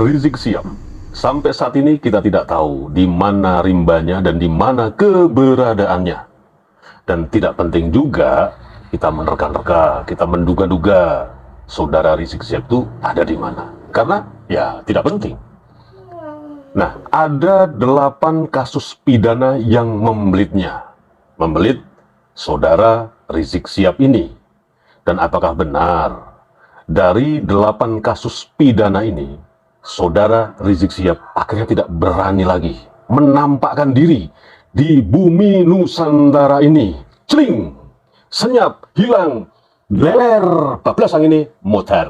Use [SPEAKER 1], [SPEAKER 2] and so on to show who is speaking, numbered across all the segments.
[SPEAKER 1] Rizik Sihab. Sampai saat ini kita tidak tahu di mana rimbanya dan di mana keberadaannya. Dan tidak penting juga kita menerka-nerka, kita menduga-duga saudara Rizik Sihab itu ada di mana. Karena ya tidak penting. Nah, ada 8 kasus pidana yang membelitnya. Membelit saudara Rizik Sihab ini. Dan apakah benar dari 8 kasus pidana ini, saudara Rizik Sihab akhirnya tidak berani lagi menampakkan diri di bumi Nusantara ini? Celing, senyap, hilang, leler, bablas yang ini muter.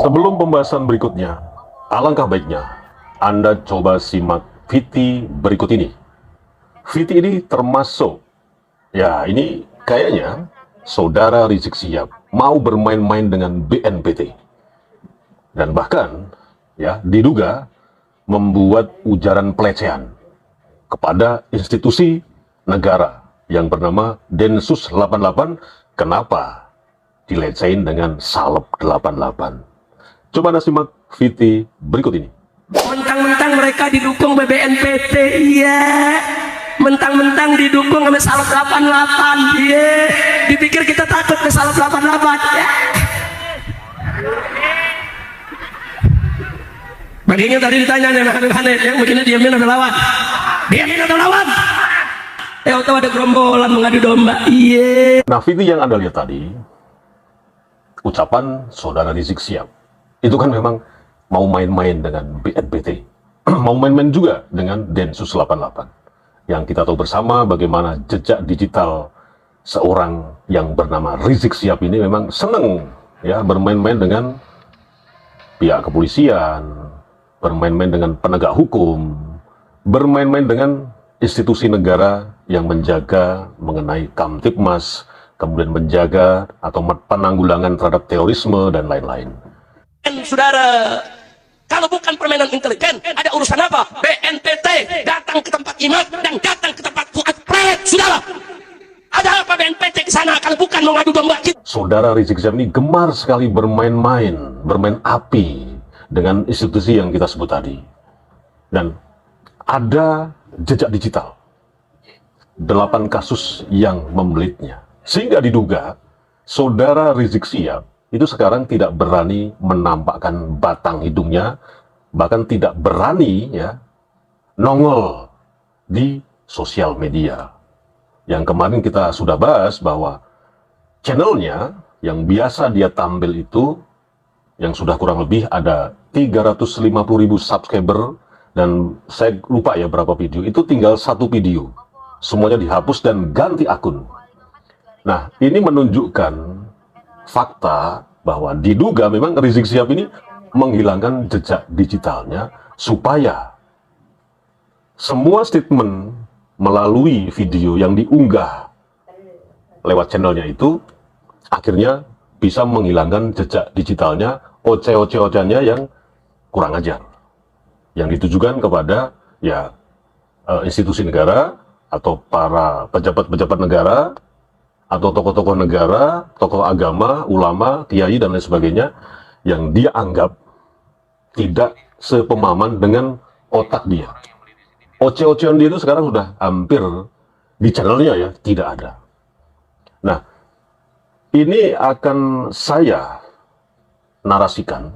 [SPEAKER 1] Sebelum pembahasan berikutnya, alangkah baiknya Anda coba simak VT berikut ini. VT ini termasuk, ya ini kayaknya saudara Rizik Sihab mau bermain-main dengan BNPT. Dan bahkan, ya diduga membuat ujaran pelecehan kepada institusi negara yang bernama Densus 88. Kenapa dilecehin dengan Salep 88? Coba Anda simak VT berikut ini.
[SPEAKER 2] Mentang-mentang mereka didukung BNPT, iya. Mentang-mentang didukung sama Salep 88, iya. Dipikir kita takut ke Salep 88, ya. Baginya tadi ditanya nih, yang begini diamin atau lawan? Diamin atau lawan? Tahu ada gerombolan mengadu domba, iya.
[SPEAKER 1] Nah, VT yang Anda lihat tadi, ucapan saudara Rizik Sihab, itu kan memang mau main-main dengan BNPT, mau main-main juga dengan Densus 88. Yang kita tahu bersama bagaimana jejak digital seorang yang bernama Rizik Sihab ini memang seneng ya bermain-main dengan pihak kepolisian, bermain-main dengan penegak hukum, bermain-main dengan institusi negara yang menjaga mengenai Kamtibmas, kemudian menjaga atau penanggulangan terhadap terorisme dan lain-lain.
[SPEAKER 2] Saudara, kalau bukan permainan intelijen, ada urusan apa? BNPT datang ke tempat Imam dan datang ke tempat Fuad Pret, saudara. Ada apa BNPT ke sana kalau bukan mengadu domba kita?
[SPEAKER 1] Saudara Rizik Sihab ini gemar sekali bermain-main, bermain api dengan institusi yang kita sebut tadi. Dan ada jejak digital 8 kasus yang membelitnya. Sehingga diduga saudara Rizik Sihab itu sekarang tidak berani menampakkan batang hidungnya, bahkan tidak berani ya nongol di sosial media. Yang kemarin kita sudah bahas bahwa channelnya yang biasa dia tampil itu, yang sudah kurang lebih ada 350.000 subscriber, dan saya lupa ya berapa video, itu tinggal 1 video. Semuanya dihapus dan ganti akun. Nah, ini menunjukkan fakta bahwa diduga memang Rizik Sihab ini menghilangkan jejak digitalnya supaya semua statement melalui video yang diunggah lewat channelnya itu akhirnya bisa menghilangkan jejak digitalnya, oceh-oceh-ocehnya yang kurang ajar, yang ditujukan kepada ya institusi negara atau para pejabat-pejabat negara atau tokoh-tokoh negara, tokoh agama, ulama, kiai dan lain sebagainya yang dia anggap tidak sepemahaman dengan otak dia. Oceh-ocehan dia itu sekarang sudah hampir di channelnya ya tidak ada. Nah, ini akan saya narasikan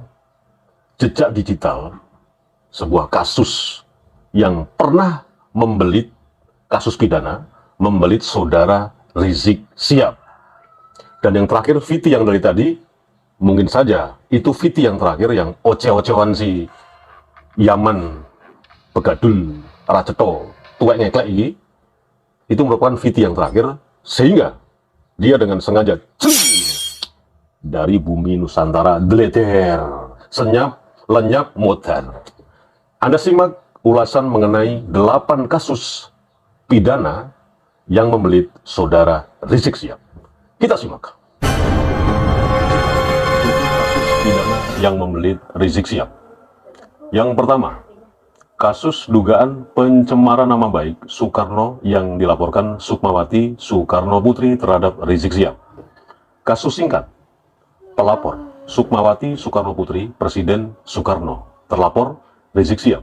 [SPEAKER 1] jejak digital sebuah kasus yang pernah membelit kasus pidana, membelit saudara Rizik Sihab. Dan yang terakhir VT yang dari tadi, mungkin saja itu VT yang terakhir yang oceh-ocehan si Yaman Begadul Raceto tuwek ngeklek ini, itu merupakan VT yang terakhir, sehingga dia dengan sengaja dari bumi Nusantara deleter, senyap, lenyap, muter. Anda simak ulasan mengenai 8 kasus pidana yang membelit saudara Rizik Sihab. Kita simak. Kasus pidana yang membelit Rizik Sihab. Yang pertama, kasus dugaan pencemaran nama baik Soekarno yang dilaporkan Sukmawati Soekarno Putri terhadap Rizik Sihab. Kasus singkat, pelapor Sukmawati Soekarno Putri, Presiden Soekarno. Terlapor, Rizik Syihab.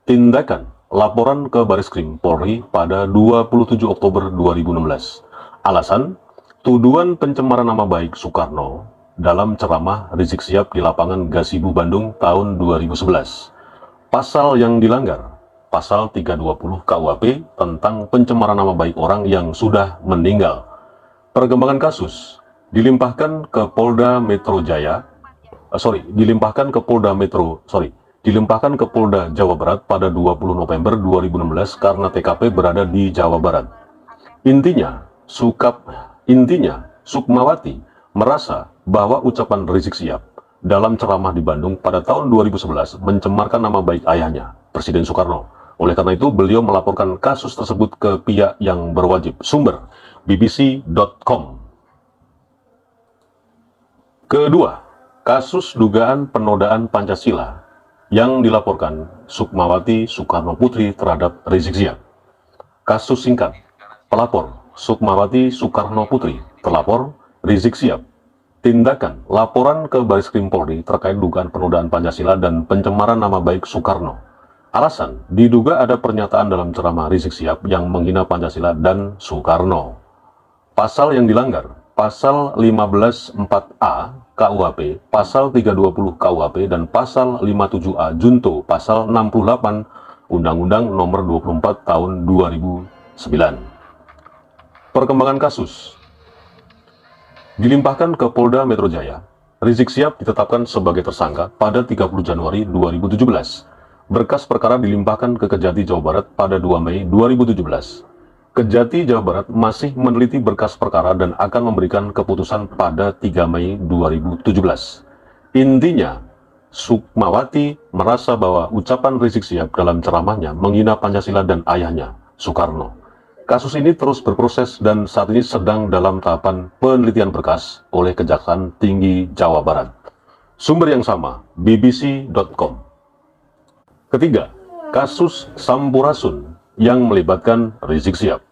[SPEAKER 1] Tindakan, laporan ke Bareskrim Polri pada 27 Oktober 2016. Alasan, tuduhan pencemaran nama baik Soekarno dalam ceramah Rizik Syihab di lapangan Gasibu Bandung tahun 2011. Pasal yang dilanggar, Pasal 320 KUHP tentang pencemaran nama baik orang yang sudah meninggal. Perkembangan kasus dilimpahkan ke Polda Jawa Barat pada 20 November 2016 karena TKP berada di Jawa Barat. Intinya, Sukmawati merasa bahwa ucapan Rizik Syihab dalam ceramah di Bandung pada tahun 2011 mencemarkan nama baik ayahnya, Presiden Soekarno. Oleh karena itu, beliau melaporkan kasus tersebut ke pihak yang berwajib. Sumber, bbc.com. Kedua, kasus dugaan penodaan Pancasila yang dilaporkan Sukmawati Soekarno Putri terhadap Rizik Syihab. Kasus singkat, pelapor Sukmawati Soekarno Putri, terlapor Rizik Syihab. Tindakan, laporan ke Bareskrim Polri terkait dugaan penodaan Pancasila dan pencemaran nama baik Soekarno. Alasan, diduga ada pernyataan dalam ceramah Rizik Syihab yang menghina Pancasila dan Soekarno. Pasal yang dilanggar, Pasal 15.4a KUHP, Pasal 320 KUHP, dan Pasal 57A Junto, Pasal 68 Undang-Undang Nomor 24 Tahun 2009. Perkembangan kasus dilimpahkan ke Polda Metro Jaya. Rizik Syihab ditetapkan sebagai tersangka pada 30 Januari 2017. Berkas perkara dilimpahkan ke Kejati Jawa Barat pada 2 Mei 2017. Kejati Jawa Barat masih meneliti berkas perkara dan akan memberikan keputusan pada 3 Mei 2017. Intinya, Sukmawati merasa bahwa ucapan Rizik Syihab dalam ceramahnya menghina Pancasila dan ayahnya, Soekarno. Kasus ini terus berproses dan saat ini sedang dalam tahapan penelitian berkas oleh Kejaksaan Tinggi Jawa Barat. Sumber yang sama, bbc.com. Ketiga, kasus Sampurasun yang melibatkan Rizik Syihab.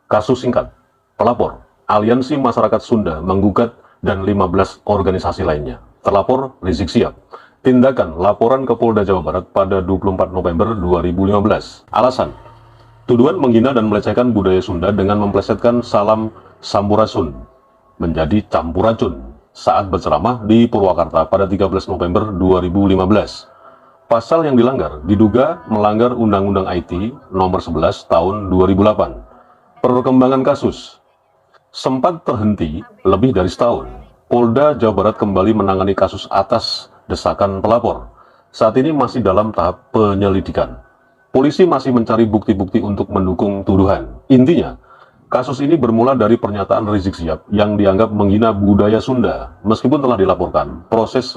[SPEAKER 1] Kasus singkat, pelapor Aliansi Masyarakat Sunda menggugat dan 15 organisasi lainnya. Terlapor Rizik Syihab. Tindakan, laporan ke Polda Jawa Barat pada 24 November 2015. Alasan, tuduhan menghina dan melecehkan budaya Sunda dengan memplesetkan salam Sampurasun menjadi Campuracun saat berceramah di Purwakarta pada 13 November 2015. Pasal yang dilanggar diduga melanggar Undang-Undang IT Nomor 11 Tahun 2008. Perkembangan kasus sempat terhenti lebih dari setahun. Polda Jawa Barat kembali menangani kasus atas desakan pelapor. Saat ini masih dalam tahap penyelidikan. Polisi masih mencari bukti-bukti untuk mendukung tuduhan. Intinya, kasus ini bermula dari pernyataan Rizik Syihab yang dianggap menghina budaya Sunda. Meskipun telah dilaporkan, proses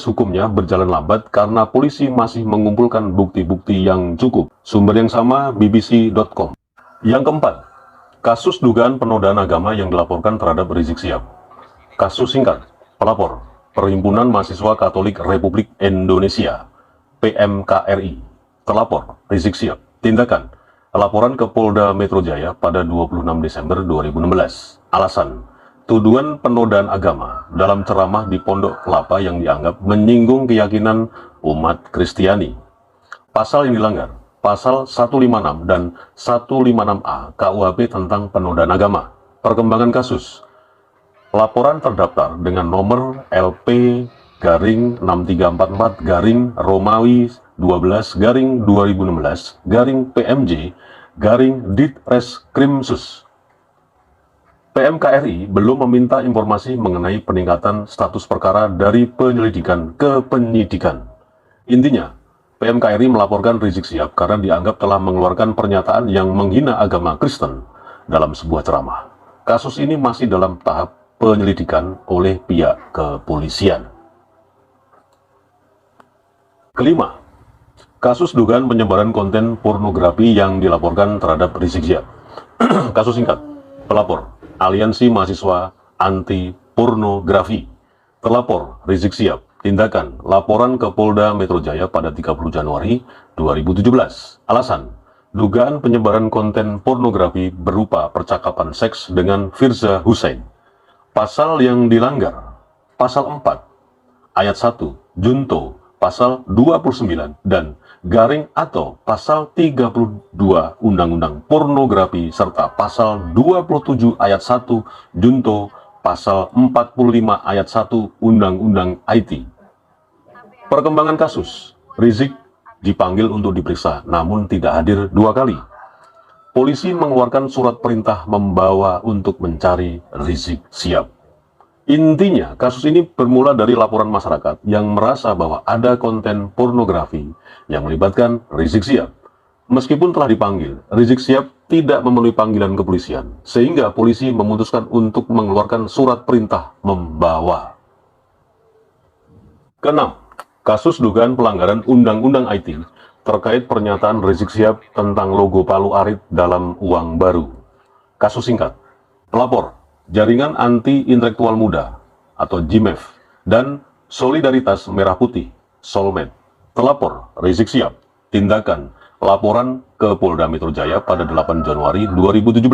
[SPEAKER 1] hukumnya berjalan lambat karena polisi masih mengumpulkan bukti-bukti yang cukup. Sumber yang sama, bbc.com. Yang keempat, kasus dugaan penodaan agama yang dilaporkan terhadap Rizik Syihab. Kasus singkat, pelapor Perhimpunan Mahasiswa Katolik Republik Indonesia, PMKRI. Terlapor Rizik Syihab. Tindakan, laporan ke Polda Metro Jaya pada 26 Desember 2016. Alasan, tuduhan penodaan agama dalam ceramah di Pondok Kelapa yang dianggap menyinggung keyakinan umat Kristiani. Pasal yang dilanggar, Pasal 156 dan 156A KUHP tentang penodaan agama. Perkembangan kasus, laporan terdaftar dengan nomor LP-Romawi 12-2016-PMJ-Ditreskrimsus. PMKRI belum meminta informasi mengenai peningkatan status perkara dari penyelidikan ke penyidikan. Intinya, PMKRI melaporkan Rizik Syihab karena dianggap telah mengeluarkan pernyataan yang menghina agama Kristen dalam sebuah ceramah. Kasus ini masih dalam tahap penyelidikan oleh pihak kepolisian. Kelima, kasus dugaan penyebaran konten pornografi yang dilaporkan terhadap Rizik Syihab. Kasus singkat, pelapor Aliansi Mahasiswa Anti Pornografi. Terlapor Rizik Syihab. Tindakan, laporan ke Polda Metro Jaya pada 30 Januari 2017. Alasan, dugaan penyebaran konten pornografi berupa percakapan seks dengan Firza Hussein. Pasal yang dilanggar, pasal 4 ayat 1 junto pasal 29 dan garing atau pasal 32 Undang-Undang Pornografi serta pasal 27 ayat 1 junto pasal 45 ayat 1 Undang-Undang IT. Perkembangan kasus, Rizik dipanggil untuk diperiksa namun tidak hadir 2 kali. Polisi mengeluarkan surat perintah membawa untuk mencari Rizik Syihab. Intinya, kasus ini bermula dari laporan masyarakat yang merasa bahwa ada konten pornografi yang melibatkan Rizik Syihab. Meskipun telah dipanggil, Rizik Syihab tidak memenuhi panggilan kepolisian, sehingga polisi memutuskan untuk mengeluarkan surat perintah membawa. Keenam, kasus dugaan pelanggaran Undang-Undang IT terkait pernyataan Rizik Syihab tentang logo Palu Arit dalam uang baru. Kasus singkat, pelapor Jaringan Anti Intelektual Muda atau JIMEF dan Solidaritas Merah Putih Solmed. Terlapor Rizik Syihab. Tindakan laporan ke Polda Metro Jaya pada 8 Januari 2017.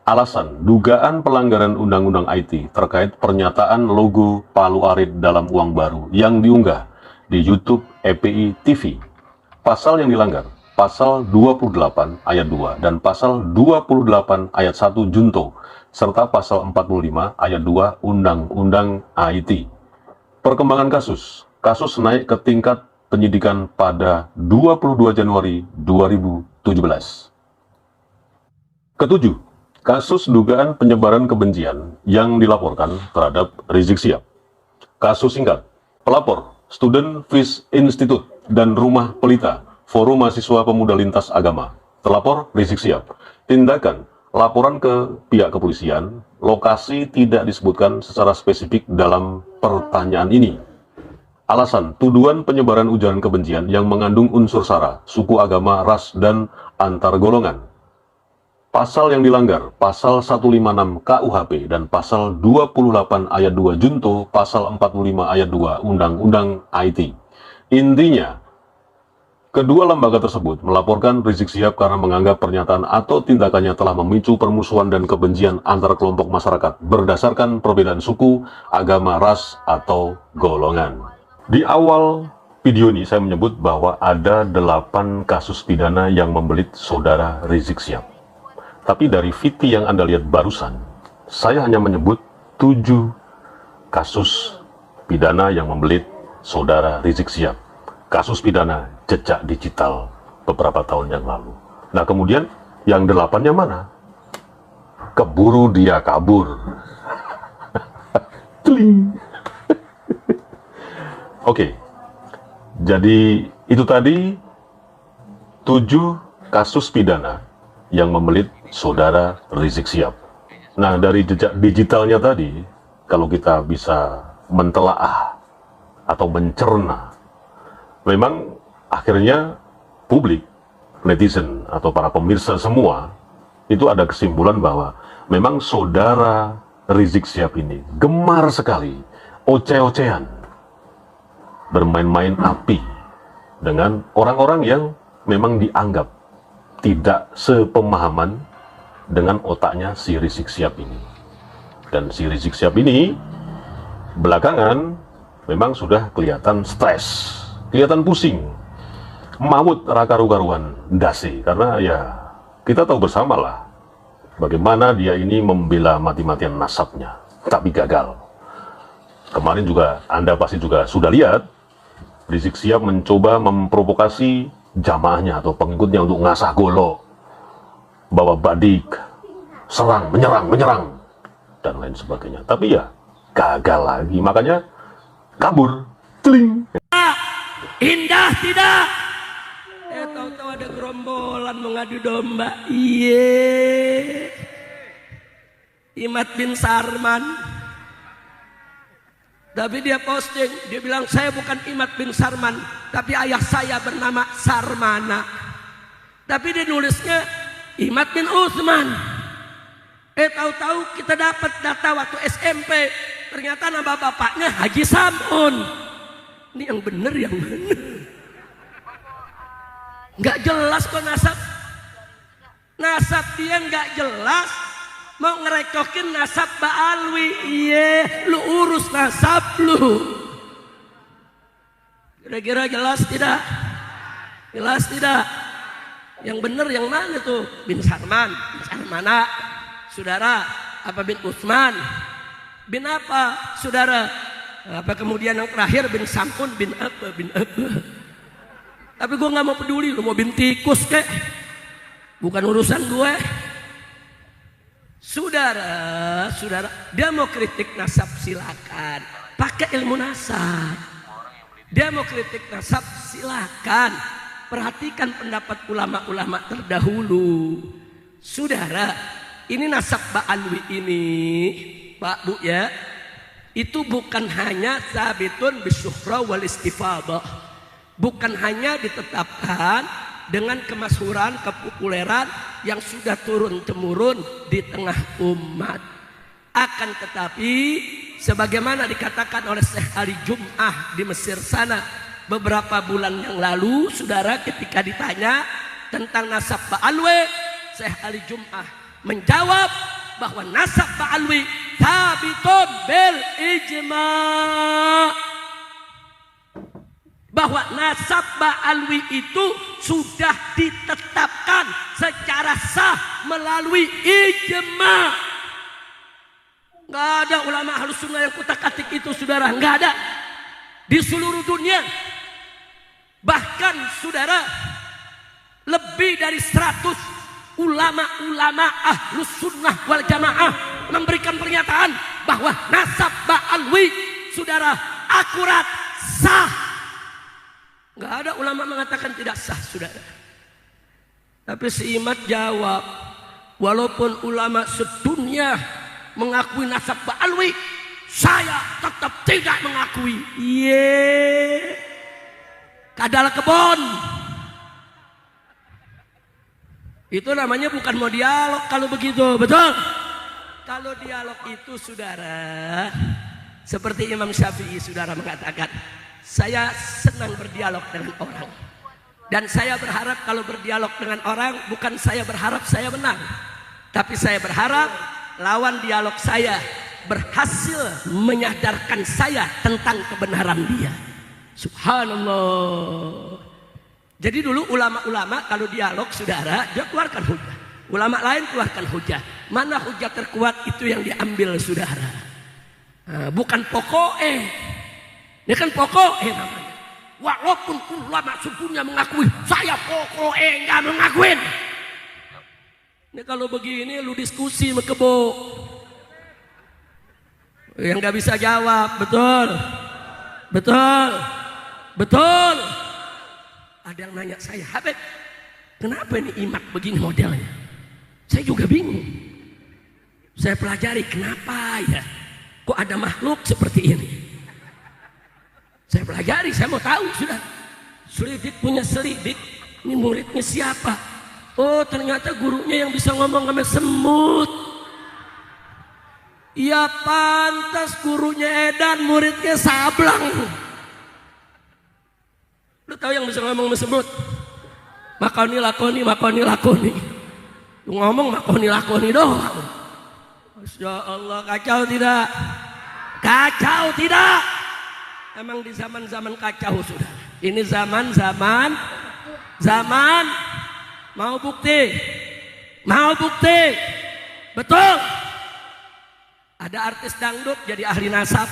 [SPEAKER 1] Alasan dugaan pelanggaran Undang-Undang IT terkait pernyataan logo Palu Arit dalam uang baru yang diunggah di YouTube EPI TV. Pasal yang dilanggar Pasal 28 ayat 2 dan Pasal 28 ayat 1 junto serta Pasal 45 ayat 2 Undang-Undang IT. Perkembangan kasus. Kasus naik ke tingkat penyidikan pada 22 Januari 2017. Ketujuh, kasus dugaan penyebaran kebencian yang dilaporkan terhadap Rizik Syihab. Kasus singkat, pelapor Student Peace Institute dan Rumah Pelita Forum Mahasiswa Pemuda Lintas Agama. Terlapor Rizik Syihab. Tindakan laporan ke pihak kepolisian, lokasi tidak disebutkan secara spesifik dalam pertanyaan ini. Alasan, tuduhan penyebaran ujaran kebencian yang mengandung unsur sara, suku, agama, ras, dan antar golongan. Pasal yang dilanggar, Pasal 156 KUHP dan Pasal 28 ayat 2 junto Pasal 45 ayat 2 Undang-Undang IT. Intinya, kedua lembaga tersebut melaporkan Rizik Syihab karena menganggap pernyataan atau tindakannya telah memicu permusuhan dan kebencian antar kelompok masyarakat berdasarkan perbedaan suku, agama, ras, atau golongan. Di awal video ini saya menyebut bahwa ada 8 kasus pidana yang membelit saudara Rizik Syihab. Tapi dari VT yang Anda lihat barusan, saya hanya menyebut 7 kasus pidana yang membelit saudara Rizik Syihab. Kasus pidana jejak digital beberapa tahun yang lalu. Nah kemudian yang 8-nya mana? Keburu dia kabur. Oke, jadi itu tadi 7 kasus pidana yang membelit saudara Rizik Syihab. Nah dari jejak digitalnya tadi, kalau kita bisa mentelaah atau mencerna, memang akhirnya publik, netizen, atau para pemirsa semua, itu ada kesimpulan bahwa memang saudara Rizik Syihab ini gemar sekali, oceh-ocehan, bermain-main api dengan orang-orang yang memang dianggap tidak sepemahaman dengan otaknya si Rizik Syihab ini. Dan si Rizik Syihab ini belakangan memang sudah kelihatan stres, kelihatan pusing, maut raka rukaruan dasi, karena ya kita tahu bersama lah bagaimana dia ini membela mati-matian nasabnya, tapi gagal. Kemarin juga Anda pasti juga sudah lihat, Rizik Syihab mencoba memprovokasi jamaahnya atau pengikutnya untuk ngasah golok, bawa badik, serang, menyerang, dan lain sebagainya. Tapi ya gagal lagi, makanya kabur. Teling.
[SPEAKER 2] Indah tidak? Tahu-tahu ada gerombolan mengadu domba. Iye. Imad bin Sarman. Tapi dia posting, dia bilang saya bukan Imad bin Sarman, tapi ayah saya bernama Sarmana. Tapi dia nulisnya Imad bin Utsman. Tahu-tahu kita dapat data waktu SMP, ternyata nama bapaknya Haji Samun. Ini yang bener, yang bener. Nggak jelas kok nasab dia nggak jelas. Mau ngerecokin nasab Ba'alwi. Iya, lu urus nasab lu. Kira-kira jelas tidak? Jelas tidak? Yang benar yang mana tuh? Bin Sarman. Bin Sarmana. Saudara. Apa bin Utsman? Bin apa? Saudara. Apa kemudian yang terakhir bin Sam'un bin apa? Bin apa? Tapi gue gak mau peduli. Lu mau bin tikus kek. Bukan urusan gue. Saudara, dia mau kritik nasab silakan, pakai ilmu nasab. Dia mau kritik nasab silakan, perhatikan pendapat ulama-ulama terdahulu. Saudara, ini nasab Ba'alwi ini, Pak Bu ya, itu bukan hanya sabitun bisyuhra wal istifadah, bukan hanya ditetapkan dengan kemasyhuran, kepopuleran yang sudah turun-temurun di tengah umat. Akan tetapi sebagaimana dikatakan oleh Syekh Ali Jum'ah di Mesir sana beberapa bulan yang lalu, saudara, ketika ditanya tentang nasab Ba'alwi, Syekh Ali Jum'ah menjawab bahwa nasab Ba'alwi thabitun bil ijma', bahwa nasab Ba'alwi itu sudah ditetapkan secara sah melalui ijma'. Gak ada ulama Ahlus Sunnah yang kutak-atik itu, saudara, gak ada di seluruh dunia. Bahkan saudara, lebih dari 100 ulama-ulama Ahlus Sunnah wal Jamaah memberikan pernyataan bahwa nasab Ba'alwi, saudara, akurat, sah. Gak ada ulama mengatakan tidak sah, saudara. Tapi si Imad jawab, walaupun ulama sedunia mengakui nasab Ba'alwi, saya tetap tidak mengakui. Ye, kadal kebon. Itu namanya bukan mau dialog kalau begitu, betul? Kalau dialog itu, saudara, seperti Imam Syafi'i, saudara, mengatakan, saya senang berdialog dengan orang. Dan saya berharap kalau berdialog dengan orang, bukan saya berharap saya menang, tapi saya berharap lawan dialog saya berhasil menyadarkan saya tentang kebenaran dia. Subhanallah. Jadi dulu ulama-ulama kalau dialog, saudara, dia keluarkan hujah. Ulama lain keluarkan hujah. Mana hujah terkuat itu yang diambil, saudara. Bukan pokoknya. Ini kan pokoknya namanya. Walaupun ulama subuhnya mengakui, saya pokoknya nggak mengakuin. Ini kalau begini lu diskusi sama kebo. Yang nggak bisa jawab, betul, betul, betul. Ada yang nanya saya, Habib, kenapa ini imak begini modelnya? Saya juga bingung. Saya pelajari kenapa ya, kok ada makhluk seperti ini. Saya pelajari, saya mau tahu, sudah. Selidik punya selidik, ini muridnya siapa? Oh, ternyata gurunya yang bisa ngomong sama semut. Ya pantas gurunya edan, muridnya sablang. Lu tahu yang bisa ngomong sama semut? Makoni lakoni, makoni lakoni. Lu ngomong makoni lakoni doang. Masya Allah, kacau tidak? Kacau tidak? Emang di zaman-zaman kacau, sudah. Ini zaman mau bukti, betul. Ada artis dangdut jadi ahli nasab.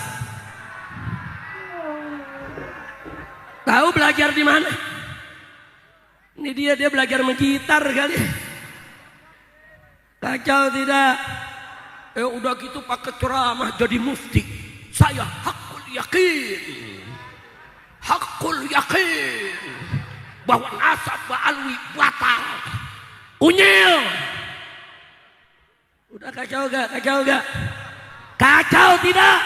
[SPEAKER 2] Tahu belajar di mana? Ini dia belajar mengitar kali. Kacau tidak? Udah gitu pakai ceramah jadi mufti. Saya hakul yakin bahwa nasab Ba'alwi batal, unyil. Udah kacau gak? Kacau tidak?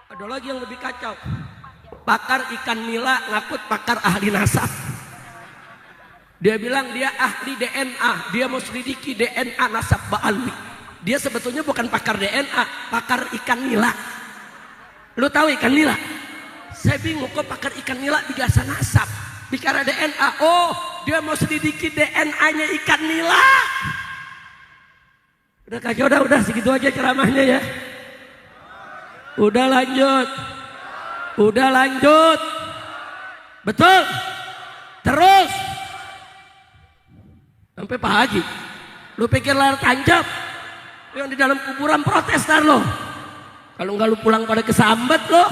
[SPEAKER 2] Ada lagi yang lebih kacau. Pakar ikan nila ngakut pakar ahli nasab. Dia bilang dia ahli DNA, dia mau selidiki DNA nasab Ba'alwi. Dia sebetulnya bukan pakar DNA, pakar ikan nila. Lu tahu ikan nila? Saya bingung kok pakar ikan nila biasa nasab, bicara DNA. Oh, dia mau selidiki DNA-nya ikan nila. Udah kacau, udah segitu aja ceramahnya ya. Udah lanjut. Betul. Terus sampai Pak Haji. Lu pikir layar tancap? Yang di dalam kuburan protestan lo. Kalau nggak lu pulang pada kesambet lo.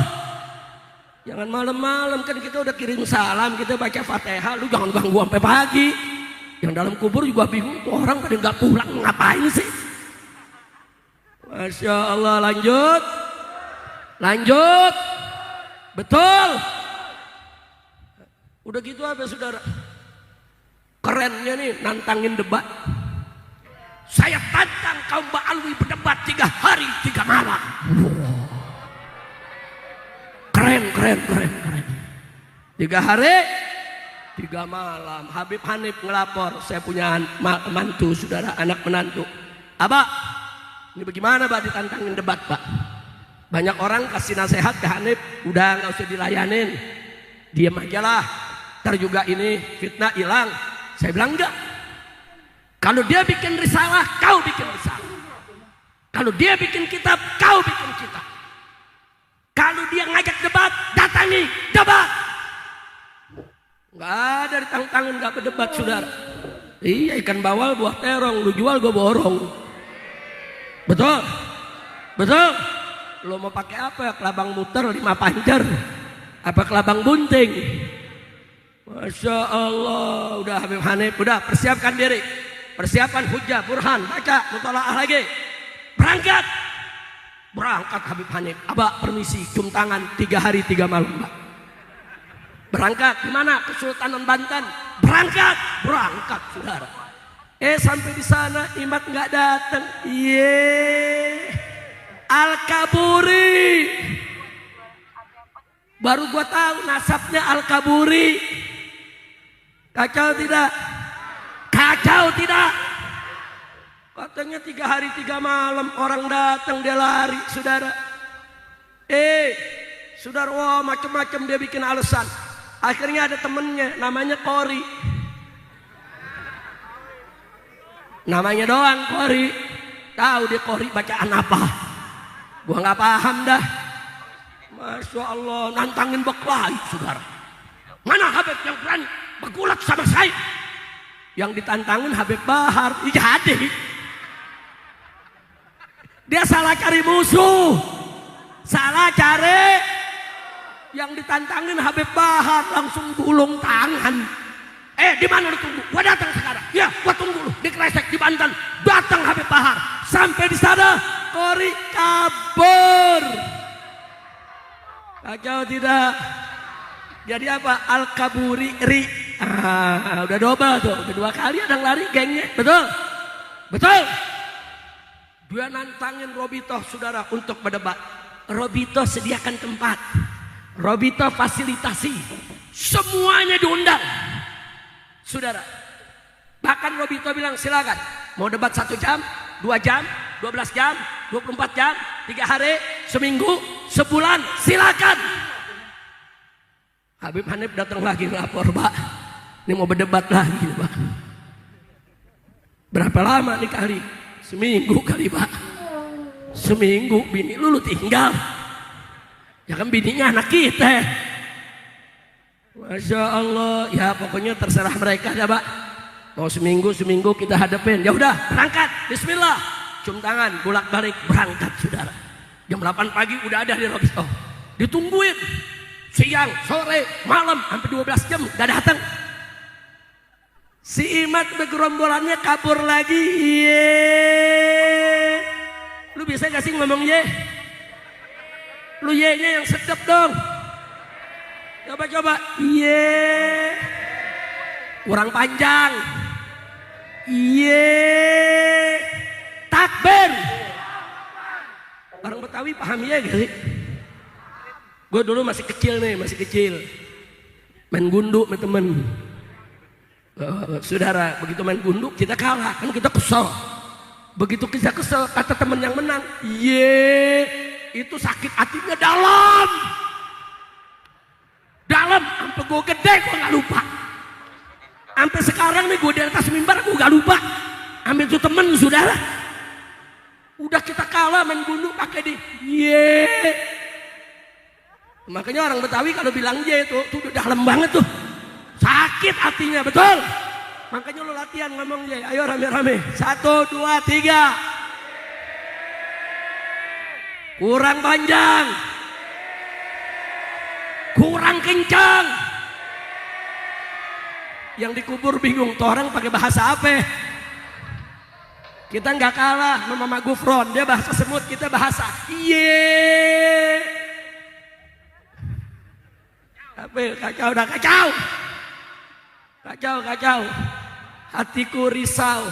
[SPEAKER 2] Jangan malam-malam, kan kita udah kirim salam, kita baca Fatihah, lu jangan ganggu sampai pagi. Yang dalam kubur juga bingung, tuh orang pada nggak pulang, ngapain sih? Masya Allah, lanjut, betul. Udah gitu apa saudara? Kerennya nih, nantangin debat. Saya tantang kaum Ba'alwi berdebat 3 hari 3 malam. Keren. 3 hari 3 malam. Habib Hanif ngelapor, saya punya mantu saudara, anak menantu. Abah, ini bagaimana Pak ditantangin debat Pak? Banyak orang kasih nasihat ke Hanif, udah nggak usah dilayanin, diam aja lah. Ntar juga ini fitnah hilang. Saya bilang enggak. Kalau dia bikin risalah, kau bikin risalah. Kalau dia bikin kitab, kau bikin kitab. Kalau dia ngajak debat, datangi debat. Nggak ada ditantangin, nggak berdebat saudara. Iya, ikan bawal buah terong, lu jual gue borong. Betul. Lu mau pakai apa? Kelabang muter 5 pancer, apa kelabang bunting? Masya Allah. Udah Habib Hanif, udah persiapkan diri, persiapan hujah, burhan, baca, mutalaah lagi. Berangkat Habib Hanif. Abah permisi, cium tangan 3 hari 3 malam Pak. Berangkat di mana? Kesultanan Banten. Berangkat saudara. Sampai di sana Imat nggak datang. Al-Kaburi. Baru gua tahu nasabnya Al-Kaburi. Kacau tidak? Katanya 3 hari 3 malam orang datang dia lari saudara. Saudara, wah macam-macam dia bikin alasan. Akhirnya ada temennya namanya Kori. Namanya doang Kori. Tahu dia Kori bacaan apa? Gua nggak paham dah. Masya Allah, nantangin berkelahi saudara. Mana Habib yang berani bergulat sama saya? Yang ditantangin Habib Bahar. Jadi dia salah cari musuh, salah cari. Yang ditantangin Habib Bahar, langsung gulung tangan. Di mana lu tunggu? Gua datang sekarang. Ya, gua tunggu lu di Kresek di Banten. Datang Habib Bahar. Sampai di sana Kori kabur. Kacau tidak? Jadi apa? Al-Kaburi ri. Udah double tuh. Udah 2 kali ada yang lari gengnya. Betul. Dia nantangin Robito saudara untuk berdebat. Robito sediakan tempat. Robito fasilitasi. Semuanya diundang. Saudara. Bahkan Robito bilang silakan. Mau debat 1 jam, 2 jam, 12 jam, 24 jam, 3 hari, seminggu, sebulan, silakan. Habib Hanif datang lagi ngelapor, Pak. Ini mau berdebat lagi, Pak. Berapa lama nih kali? Seminggu kali, Pak. Seminggu, bini lu tinggal. Ya kan bininya anak kita. Masya Allah. Ya pokoknya terserah mereka ya Pak. Mau seminggu kita hadapin. Ya udah berangkat. Bismillah. Cium tangan, bolak balik berangkat saudara. Jam 8 pagi udah ada di Robito. Ditungguin. Siang, sore, malam sampai 12 jam gak datang. Si Imat bergerombolannya kabur lagi. Lu bisa gak sih ngomong ye? Lu ye-nya yang sedap dong. Coba. Kurang panjang. Takbir. Orang Betawi paham ye gak sih? Gue dulu masih kecil. Main gundu sama temen. Saudara, begitu main gundu kita kalah, kan kita kesel. Begitu kita kesel, kata temen yang menang, itu sakit hatinya dalam, sampai gue gede gue nggak lupa. Sampai sekarang nih gue di atas mimbar gue nggak lupa. Ambil itu temen saudara, Udah kita kalah main gundu pakai di ye. Makanya orang Betawi kalau bilang ye tuh udah dalam banget tuh. Sakit hatinya, betul. Makanya lo latihan ngomong ye. Ayo rame-rame. 1, 2, 3. Kurang panjang. Kurang kencang. Yang dikubur bingung tuh orang pakai bahasa apa? Kita nggak kalah sama Mama Gufron, dia bahasa semut, kita bahasa iye. Tapi kacau, dah kacau. Kacau. Hatiku risau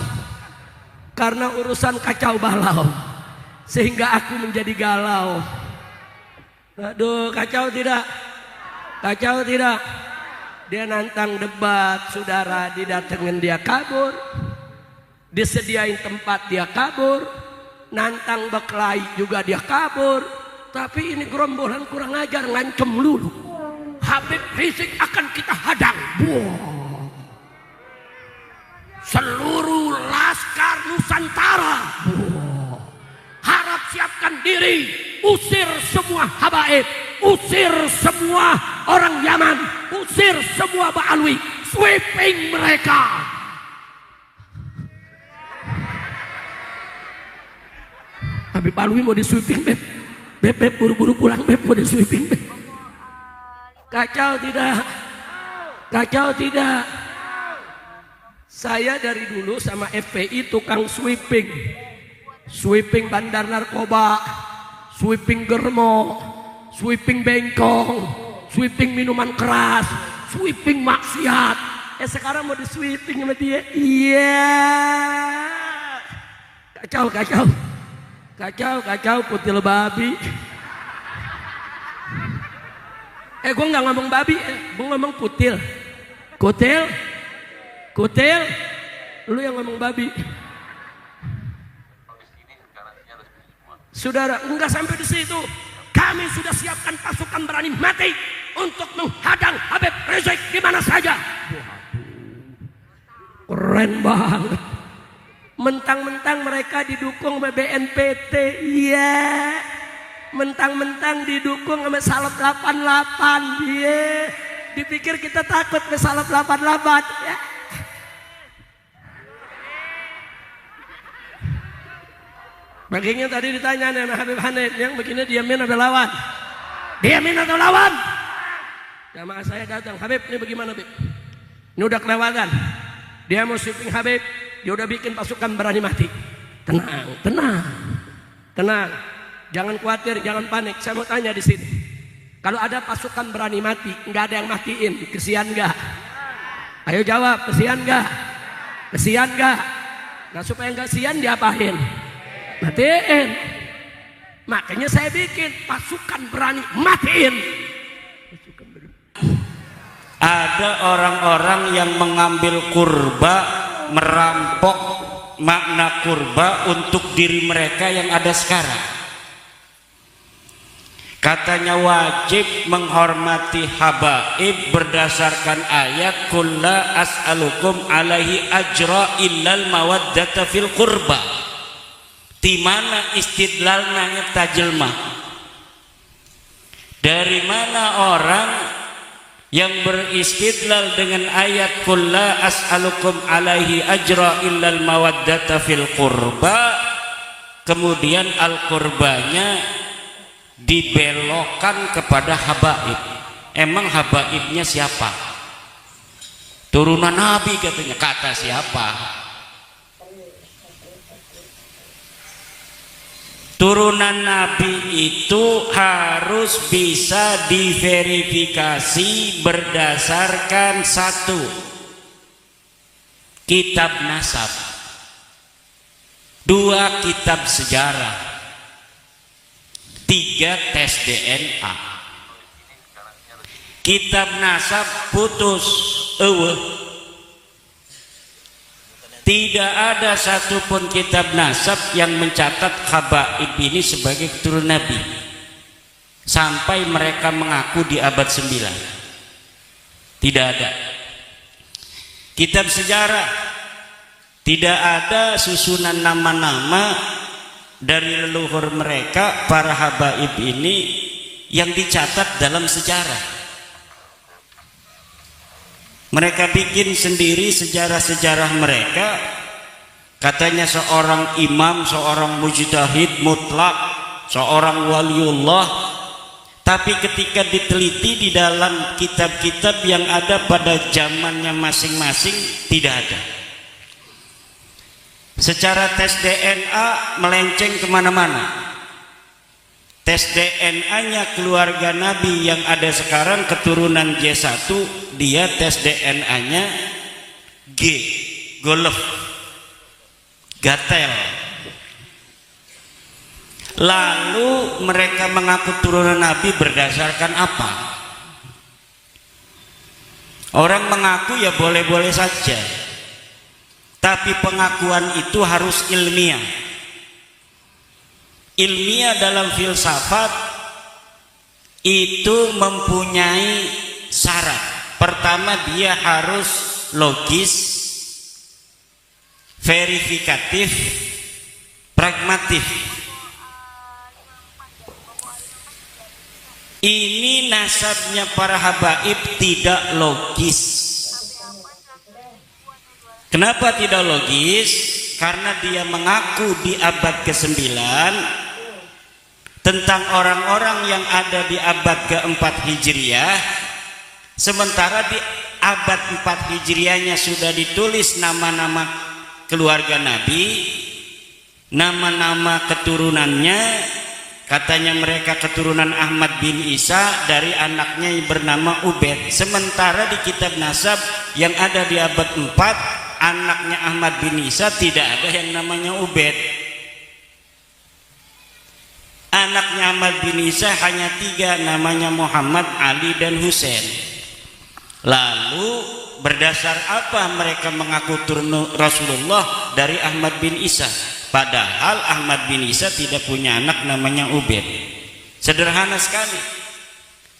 [SPEAKER 2] karena urusan kacau balau, sehingga aku menjadi galau. Aduh, kacau tidak? Kacau tidak? Dia nantang debat, saudara, didatengin dia kabur. Disediain tempat dia kabur. Nantang berkelahi juga dia kabur. Tapi ini gerombolan kurang ajar, ngancem lulu. Habib Rizik akan kita hadang. Wow. Seluruh laskar Nusantara. Wow. Harap siapkan diri. Usir semua habaib. Usir semua orang Yaman. Usir semua Ba'alwi. Sweeping mereka. Habib Alwi mau di sweeping, Beb. Beb buru-buru pulang, Beb mau di sweeping, Beb. Kacau tidak? Kacau tidak? Saya dari dulu sama FPI tukang sweeping. Sweeping bandar narkoba, sweeping germo, sweeping bengkong, sweeping minuman keras, sweeping maksiat. Sekarang mau di sweeping sama dia. Iya. Kacau kutil babi. Gue nggak ngomong babi, gue ngomong kutil. Kutil. Lu yang ngomong babi. Saudara, enggak sampai di situ. Kami sudah siapkan pasukan berani mati untuk menghadang Habib Rizik di mana saja. Keren banget. Mentang-mentang mereka didukung oleh BNPT, iya. Mentang-mentang didukung sama Salep 88, iya. Dipikir kita takut sama Salep 88, ya. Baginya tadi ditanya sama Habib Hanif, yang begini diamin atau lawan? Diamin atau lawan? Jamaah saya datang, Habib ini bagaimana, Habib? Ini udah kelewatan. Dia mau sweeping Habib, dia udah bikin pasukan berani mati. Tenang. Jangan khawatir, jangan panik. Saya mau tanya di sini. Kalau ada pasukan berani mati, nggak ada yang matiin, kesian nggak? Ayo jawab, kesian nggak? Kesian nggak? Nah supaya nggak kesian diapain? Matiin. Makanya saya bikin pasukan berani matiin.
[SPEAKER 3] Ada orang-orang yang mengambil kurba, merampok makna kurba untuk diri mereka yang ada sekarang. Katanya wajib menghormati habaib berdasarkan ayat kulla as'alukum alaihi ajra illal mawaddata fil kurba. Di mana istidlalnya tajilmah? Dari mana orang yang beristidlal dengan ayat kulla as'alukum alaihi ajra illal mawaddata fil qurba, kemudian al-qurbanya dibelokkan kepada habaib? Emang habaibnya siapa? Turunan Nabi katanya. Kata siapa? Turunan Nabi itu harus bisa diverifikasi berdasarkan 1, kitab nasab, 2, kitab sejarah, 3, tes DNA. Kitab nasab putus, tidak ada satupun kitab nasab yang mencatat habaib ini sebagai keturunan Nabi sampai mereka mengaku di abad 9. Tidak ada. Kitab sejarah tidak ada susunan nama-nama dari leluhur mereka, para habaib ini yang dicatat dalam sejarah. Mereka bikin sendiri sejarah-sejarah mereka. Katanya seorang imam, seorang mujtahid mutlak, seorang waliullah. Tapi ketika diteliti di dalam kitab-kitab yang ada pada zamannya masing-masing, tidak ada. Secara tes DNA melenceng kemana-mana. Tes DNA-nya keluarga Nabi yang ada sekarang keturunan J1, dia tes DNA-nya G, golf, gatel. Lalu mereka mengaku turunan Nabi berdasarkan apa? Orang mengaku ya boleh-boleh saja, tapi pengakuan itu harus ilmiah. Ilmiah dalam filsafat itu mempunyai syarat. Pertama, dia harus logis, verifikatif, pragmatif. Ini nasabnya para habaib tidak logis. Kenapa tidak logis? Karena dia mengaku di abad ke-9 tentang orang-orang yang ada di abad ke-4 Hijriah, sementara di abad 4 Hijriahnya sudah ditulis nama-nama keluarga Nabi, nama-nama keturunannya. Katanya mereka keturunan Ahmad bin Isa dari anaknya yang bernama Ubaid. Sementara di kitab nasab yang ada di abad 4, anaknya Ahmad bin Isa tidak ada yang namanya Ubaid. Anaknya Ahmad bin Isa hanya 3, namanya Muhammad, Ali, dan Husain. Lalu berdasar apa mereka mengaku turun Rasulullah dari Ahmad bin Isa? Padahal Ahmad bin Isa tidak punya anak namanya Ubaid. Sederhana sekali.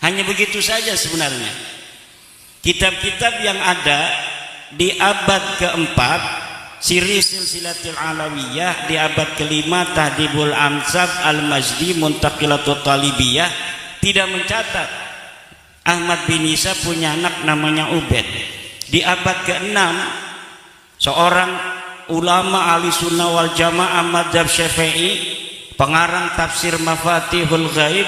[SPEAKER 3] Hanya begitu saja sebenarnya. Kitab-kitab yang ada di abad ke-4, Siri Silsilatul Alawiyah, di abad ke-5 Tahdibul Ansab Al-Majdi Muntaqilatul Talibiyah, tidak mencatat Ahmad bin Isa punya anak namanya Ubaid. Di abad ke-6 seorang ulama ahli sunnah wal jamaah madzhab Syafi'i, pengarang tafsir Mafatihul Ghaib,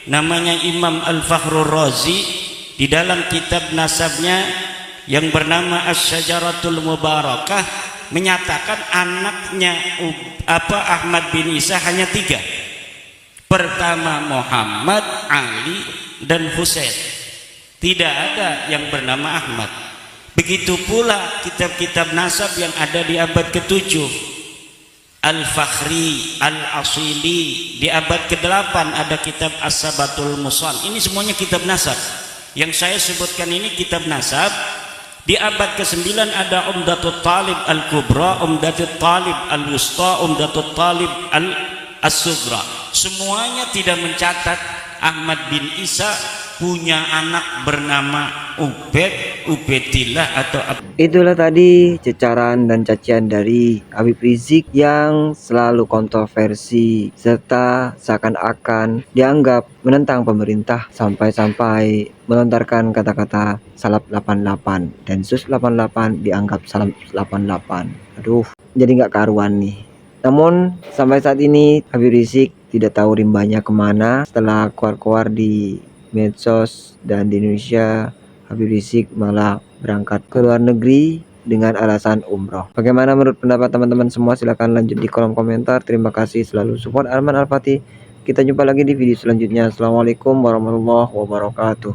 [SPEAKER 3] namanya Imam Al-Fakhrur Razi, di dalam kitab nasabnya yang bernama Asy-Syajaratul Mubarakah menyatakan anaknya Ahmad bin Isa hanya 3. Pertama Muhammad, Ali, dan Husain. Tidak ada yang bernama Ahmad. Begitu pula kitab-kitab nasab yang ada di abad ke-7, Al-Fakhri, Al-Asili. Di abad ke-8 ada kitab As-Sabatul Musal. Ini semuanya kitab nasab. Yang saya sebutkan ini kitab nasab. Di abad ke-9 ada Umdatul Talib Al-Kubra, Umdatul Talib Al-Wusta, Umdatul Talib Al-Sugra. Semuanya tidak mencatat Ahmad bin Isa punya anak bernama Ubaid, Ubaidillah atau
[SPEAKER 4] Itulah tadi cecaran dan cacian dari Habib Rizik yang selalu kontroversi serta seakan-akan dianggap menentang pemerintah, sampai-sampai melontarkan kata-kata Salaf 88 dan Sus 88 dianggap Salaf 88. Aduh, jadi nggak karuan nih. Namun sampai saat ini Habib Rizik tidak tahu rimbanya kemana. Setelah keluar-keluar di medsos dan di Indonesia, Habib Rizik malah berangkat ke luar negeri dengan alasan umroh. Bagaimana menurut pendapat teman-teman semua? Silahkan lanjut di kolom komentar. Terima kasih selalu support Arman Al-Fatih. Kita jumpa lagi di video selanjutnya. Assalamualaikum warahmatullahi wabarakatuh.